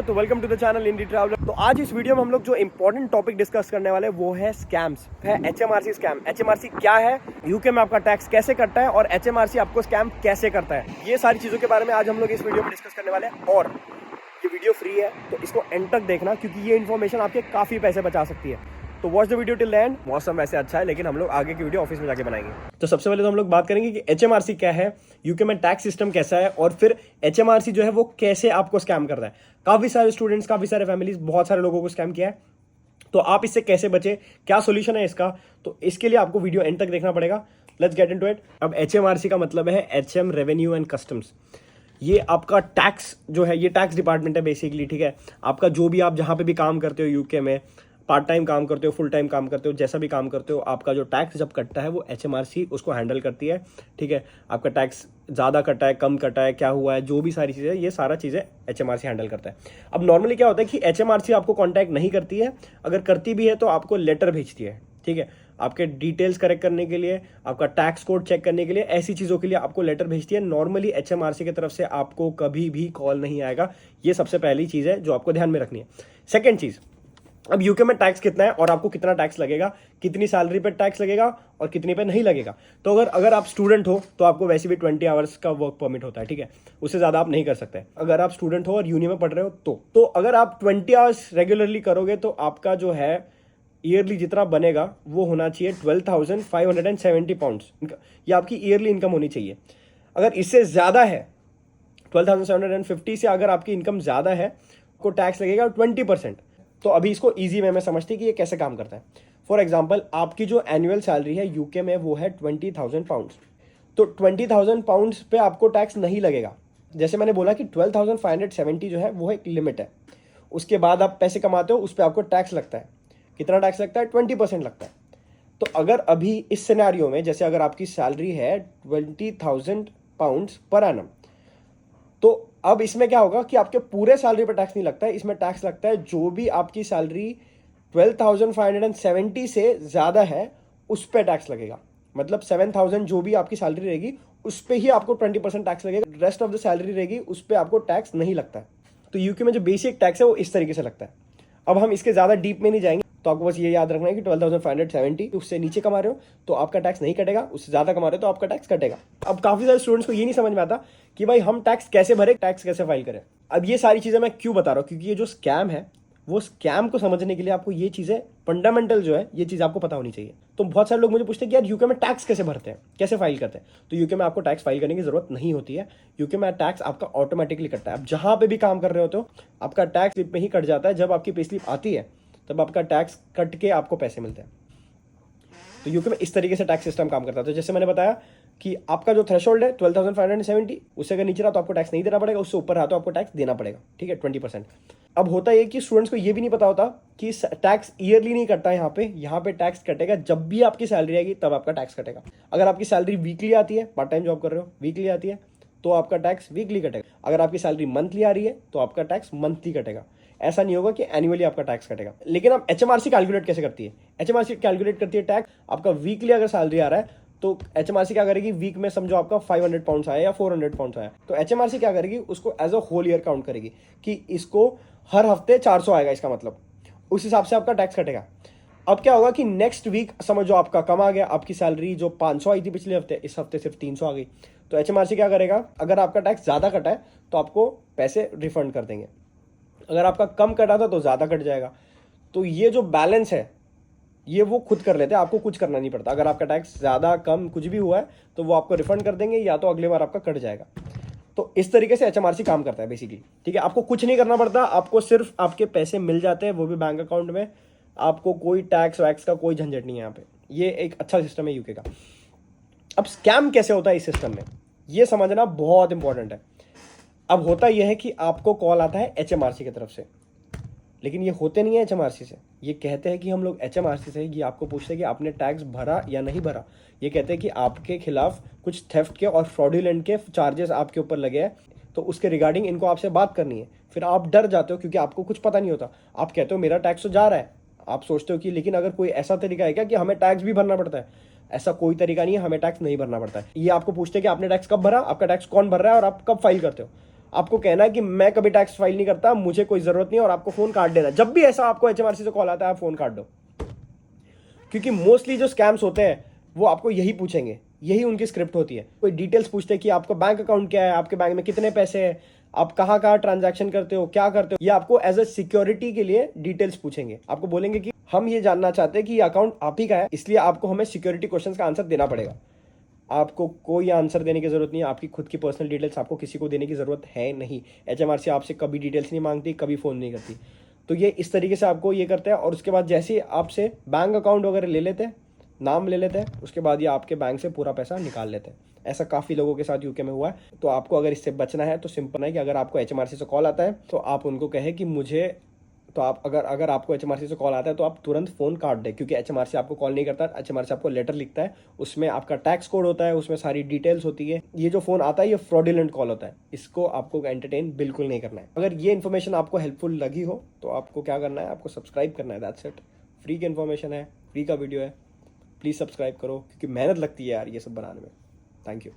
तो welcome to the channel indie traveller. तो आज इस वीडियो में हम लोग जो इंपॉर्टेंट टॉपिक डिस्कस करने वाले हैं वो है स्कैम्स, है एचएमआरसी स्कैम। एचएमआरसी क्या है, यूके में आपका टैक्स कैसे कटता है और एचएमआरसी आपको स्कैम कैसे करता है, ये सारी चीज़ों के बारे में आज हम लोग इस वीडियो में डिस्कस करने वाले हैं। और ये वीडियो फ्री है तो इसको एंड तक देखना, क्योंकि ये इन्फॉर्मेशन आपके काफ़ी पैसे बचा सकती है। तो watch the video till and. मौसम वैसे अच्छा है लेकिन हम लोग आगे की वीडियो ऑफिस में जाके बनाएंगे। तो सबसे पहले तो हम लोग बात करेंगे कि एचएमआरसी क्या है, यूके में टैक्स सिस्टम कैसा है और फिर एचएमआरसी जो है वो कैसे आपको स्कैम कर रहा है। काफ़ी सारे स्टूडेंट्स, काफ़ी सारे फैमिलीज, बहुत सारे लोगों को स्कैम किया है, तो आप इससे कैसे बचे, क्या सोल्यूशन है इसका, तो इसके लिए आपको वीडियो एंड तक देखना पड़ेगा। Let's get into it. अब एचएमआरसी का मतलब है एचएम रेवेन्यू एंड कस्टम्स। ये आपका टैक्स जो है, ये टैक्स डिपार्टमेंट है बेसिकली, ठीक है। आपका जो भी आप जहाँ पे भी काम करते हो यूके में, पार्ट टाइम काम करते हो, फुल टाइम काम करते हो, जैसा भी काम करते हो, आपका जो टैक्स जब कटता है वो एचएमआरसी उसको हैंडल करती है, ठीक है। आपका टैक्स ज़्यादा कटा है, कम कटा है, क्या हुआ है, जो भी सारी चीज़ें, ये सारा चीज़ें एचएमआरसी हैंडल करता है। अब नॉर्मली क्या होता है कि एचएमआरसी आपको कॉन्टैक्ट नहीं करती है, अगर करती भी है तो आपको लेटर भेजती है, ठीक है। आपके डिटेल्स करेक्ट करने के लिए, आपका टैक्स कोड चेक करने के लिए, ऐसी चीज़ों के लिए आपको लेटर भेजती है। नॉर्मली एचएमआरसी की तरफ से आपको कभी भी कॉल नहीं आएगा। ये सबसे पहली चीज़ है जो आपको ध्यान में रखनी है। सेकेंड चीज़, अब यूके में टैक्स कितना है और आपको कितना टैक्स लगेगा, कितनी सैलरी पे टैक्स लगेगा और कितनी पे नहीं लगेगा। तो अगर आप स्टूडेंट हो तो आपको वैसे भी 20 आवर्स का वर्क परमिट होता है, ठीक है। उससे ज़्यादा आप नहीं कर सकते अगर आप स्टूडेंट हो और यूनियन में पढ़ रहे हो। तो अगर आप 20 आवर्स रेगुलरली करोगे तो आपका जो है ईयरली जितना बनेगा वो होना चाहिए 12,570 पाउंड्स। ये आपकी ईयरली इनकम होनी चाहिए। अगर इससे ज़्यादा है, 12,750 से अगर आपकी इनकम ज़्यादा है, को टैक्स लगेगा 20%। तो अभी इसको इजी वे में समझते हैं कि ये कैसे काम करता है। फॉर एग्जांपल, आपकी जो एनुअल सैलरी है यूके में वो है 20,000 पाउंड्स। तो 20,000 पाउंड्स पे आपको टैक्स नहीं लगेगा। जैसे मैंने बोला कि 12,570 जो है वो एक लिमिट है। उसके बाद आप पैसे कमाते हो, उस पर आपको टैक्स लगता है। कितना टैक्स लगता है? 20% लगता है। तो अगर अभी इस सिनेरियो में, जैसे अगर आपकी सैलरी है 20,000 पाउंड्स पर एनम, तो अब इसमें क्या होगा कि आपके पूरे सैलरी पर टैक्स नहीं लगता है, इसमें टैक्स लगता है जो भी आपकी सैलरी 12,570 से ज़्यादा है उस पर टैक्स लगेगा। मतलब 7,000 जो भी आपकी सैलरी रहेगी उस पर ही आपको 20% टैक्स लगेगा। रेस्ट ऑफ द सैलरी रहेगी उस पर आपको टैक्स नहीं लगता है। तो यूके में जो बेसिक टैक्स है वो इस तरीके से लगता है। अब हम इसके ज़्यादा डीप में नहीं जाएंगे, तो आपको बस ये याद रखना है कि 12,570 उससे नीचे कमा रहे हो तो आपका टैक्स नहीं कटेगा, उससे ज़्यादा कमा रहे हो तो आपका टैक्स कटेगा। अब काफ़ी सारे स्टूडेंट्स को ये नहीं समझ में आता कि भाई हम टैक्स कैसे भरें, टैक्स कैसे फाइल करें। अब ये सारी चीज़ें मैं क्यों बता रहा हूँ, क्योंकि ये जो स्कैम है वो स्कैम को समझने के लिए आपको ये चीज़ें फंडामेंटल जो है ये चीज़ आपको पता होनी चाहिए। तो बहुत सारे लोग मुझे पूछते हैं कि यार यूके में टैक्स कैसे भरते हैं, कैसे फाइल करते हैं। तो यूके में आपको टैक्स फाइल करने की जरूरत नहीं होती है। यूके में टैक्स आपका ऑटोमेटिकली कटता है। आप जहाँ पे भी काम कर रहे होते हो आपका टैक्स स्लिप में ही कट जाता है। जब आपकी पे स्लिप आती है तब आपका टैक्स कट के आपको पैसे मिलते हैं। तो यूके में इस तरीके से टैक्स सिस्टम काम करता है। तो जैसे मैंने बताया कि आपका जो थ्रेशोल्ड है 12,570, उससे अगर नीचे रहा तो आपको टैक्स नहीं देना पड़ेगा, उससे ऊपर रहा तो आपको टैक्स देना पड़ेगा, ठीक है, 20%। अब होता है कि स्टूडेंट्स को ये भी नहीं पता होता कि टैक्स ईयरली नहीं कटता। यहाँ पे टैक्स कटेगा जब भी आपकी सैलरी आएगी तब आपका टैक्स कटेगा। अगर आपकी सैलरी वीकली आती है, पार्ट टाइम जॉब कर रहे हो, वीकली आती है तो आपका टैक्स वीकली कटेगा। अगर आपकी सैलरी मंथली आ रही है तो आपका टैक्स मंथली कटेगा। ऐसा नहीं होगा कि एनुअली आपका टैक्स कटेगा। लेकिन अब एचएमआरसी कैलकुलेट कैसे करती है? एचएमआरसी कैलकुलेट करती है टैक्स आपका वीकली। अगर सैलरी आ रहा है तो एचएमआरसी क्या करेगी, वीक में समझो आपका 500 पाउंड्स आया या 400 पाउंड्स आया, तो एचएमआरसी क्या करेगी, उसको as a whole year count करेगी कि इसको हर हफ्ते 400 आएगा, इसका मतलब उस हिसाब से आपका टैक्स कटेगा। अब क्या होगा कि नेक्स्ट वीक समझो आपका कम आ गया, आपकी सैलरी जो 500 आई थी पिछले हफ्ते, इस हफ्ते सिर्फ 300 आ गई, तो एचएमआरसी क्या करेगा, अगर आपका टैक्स ज़्यादा कटा है तो आपको पैसे रिफंड कर देंगे। अगर आपका कम कटा था तो ज़्यादा कट जाएगा। तो ये जो बैलेंस है ये वो खुद कर लेते हैं, आपको कुछ करना नहीं पड़ता। अगर आपका टैक्स ज़्यादा कम कुछ भी हुआ है तो वो आपको रिफंड कर देंगे या तो अगले बार आपका कट जाएगा। तो इस तरीके से एचएमआरसी काम करता है बेसिकली, ठीक है। आपको कुछ नहीं करना पड़ता, आपको सिर्फ आपके पैसे मिल जाते हैं, वो भी बैंक अकाउंट में। आपको कोई टैक्स वैक्स का कोई झंझट नहीं है यहाँ पे। ये एक अच्छा सिस्टम है यूके का। अब स्कैम कैसे होता है इस सिस्टम में, ये समझना बहुत इंपॉर्टेंट है। अब होता यह है कि आपको कॉल आता है एचएमआरसी की तरफ से, लेकिन ये होते नहीं है एचएमआरसी से। ये कहते हैं कि हम लोग एचएमआरसी से, ये आपको पूछते हैं कि आपने टैक्स भरा या नहीं भरा। ये कहते हैं कि आपके खिलाफ कुछ थेफ्ट के और फ्रॉडुलेंट के चार्जेस आपके ऊपर लगे हैं, तो उसके रिगार्डिंग इनको आपसे बात करनी है। फिर आप डर जाते हो क्योंकि आपको कुछ पता नहीं होता। आप कहते हो मेरा टैक्स तो जा रहा है, आप सोचते हो कि लेकिन अगर कोई ऐसा तरीका है क्या कि हमें टैक्स भी भरना पड़ता है। ऐसा कोई तरीका नहीं है, हमें टैक्स नहीं भरना पड़ता है। ये आपको पूछते हैं कि आपने टैक्स कब भरा, आपका टैक्स कौन भर रहा है और आप कब फाइल करते हो। आपको कहना है कि मैं कभी टैक्स फाइल नहीं करता, मुझे कोई जरूरत नहीं है, और आपको फोन काट देना। जब भी ऐसा आपको HMRC से कॉल आता है, आप फोन काट दो, क्योंकि मोस्टली जो स्कैम्स होते हैं वो आपको यही पूछेंगे, यही उनकी स्क्रिप्ट होती है। कोई डिटेल्स पूछते हैं कि आपका बैंक अकाउंट क्या है, आपके बैंक में कितने पैसे हैं, आप कहाँ कहाँ ट्रांजैक्शन करते हो, क्या करते हो। ये आपको एज अ सिक्योरिटी के लिए डिटेल्स पूछेंगे। आपको बोलेंगे कि हम ये जानना चाहते हैं कि ये अकाउंट आप ही का है, इसलिए आपको हमें सिक्योरिटी क्वेश्चंस का आंसर देना पड़ेगा। आपको कोई आंसर देने की जरूरत नहीं है, आपकी खुद की पर्सनल डिटेल्स आपको किसी को देने की जरूरत है नहीं। HMRC आपसे कभी डिटेल्स नहीं मांगती, कभी फ़ोन नहीं करती। तो ये इस तरीके से आपको ये करते हैं, और उसके बाद जैसे ही आपसे बैंक अकाउंट वगैरह ले लेते हैं, नाम ले लेते हैं, उसके बाद ये आपके बैंक से पूरा पैसा निकाल लेते हैं। ऐसा काफ़ी लोगों के साथ यूके में हुआ है। तो आपको अगर इससे बचना है तो सिंपल है कि अगर आपको HMRC से कॉल आता है तो आप उनको कहे कि मुझे, तो आप अगर आपको HMRC से कॉल आता है तो आप तुरंत फ़ोन काट दें, क्योंकि HMRC आपको कॉल नहीं करता। HMRC आपको लेटर लिखता है, उसमें आपका टैक्स कोड होता है, उसमें सारी डिटेल्स होती है। ये जो फ़ोन आता है ये फ्रॉडुलेंट कॉल होता है, इसको आपको एंटरटेन बिल्कुल नहीं करना है। अगर ये इन्फॉर्मेशन आपको हेल्पफुल लगी हो तो आपको क्या करना है, आपको सब्सक्राइब करना है, दैट्स इट। फ्री की इन्फॉर्मेशन है, फ्री का वीडियो है, प्लीज़ सब्सक्राइब करो, क्योंकि मेहनत लगती है यार ये सब बनाने में। Thank you.